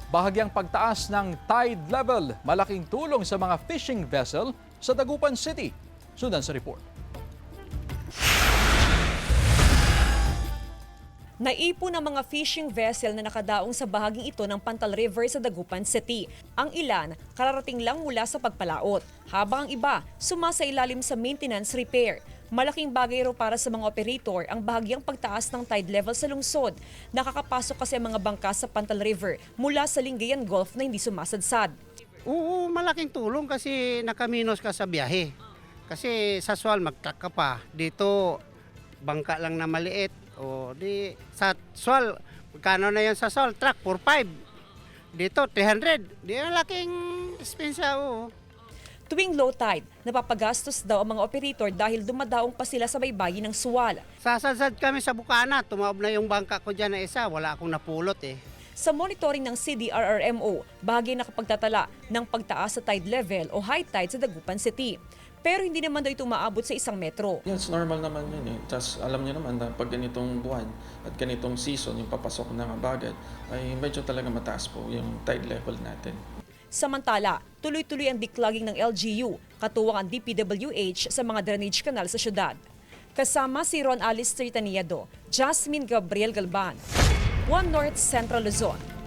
Bahagyang pagtaas ng tide level, malaking tulong sa mga fishing vessel sa Dagupan City. Sundan sa report. Naipon ang mga fishing vessel na nakadaong sa bahaging ito ng Pantal River sa Dagupan City. Ang ilan, kararating lang mula sa pagpalaot, habang ang iba, sumasailalim sa maintenance repair. Malaking bagay raw para sa mga operator ang bahagyang pagtaas ng tide level sa lungsod. Nakakapasok kasi ang mga bangka sa Pantal River mula sa Lingayen Gulf na hindi sumasadsad. Oo, malaking tulong kasi nakaminos ka sa biyahe. Kasi sa Sual magtaka pa. Dito, bangka lang na maliit. O di sa Sual, magkano na yan sa Sual? Truck, 4-5. Dito, 300. Di ang laking expensa, oo. Tuwing low tide, napapagastos daw ang mga operator dahil dumadaong pa sila sa baybayin ng Sual. Sasadsad kami sa Bukana. Tumaob na yung bangka ko dyan na isa. Wala akong napulot eh. Sa monitoring ng CDRRMO, bahagi nakapagtatala ng pagtaas sa tide level o high tide sa Dagupan City. Pero hindi naman daw ito maabot sa 1 metro. Yes, normal naman yun eh. Tapos alam niyo naman na pag ganitong buwan at ganitong season, yung papasok ng Habagat, ay medyo talaga mataas po yung tide level natin. Samantala, tuloy-tuloy ang declogging ng LGU, katuwang ang DPWH sa mga drainage canal sa syudad. Kasama si Ron Alice Tritaniado, Jasmine Gabriel Galban, One North Central Luzon.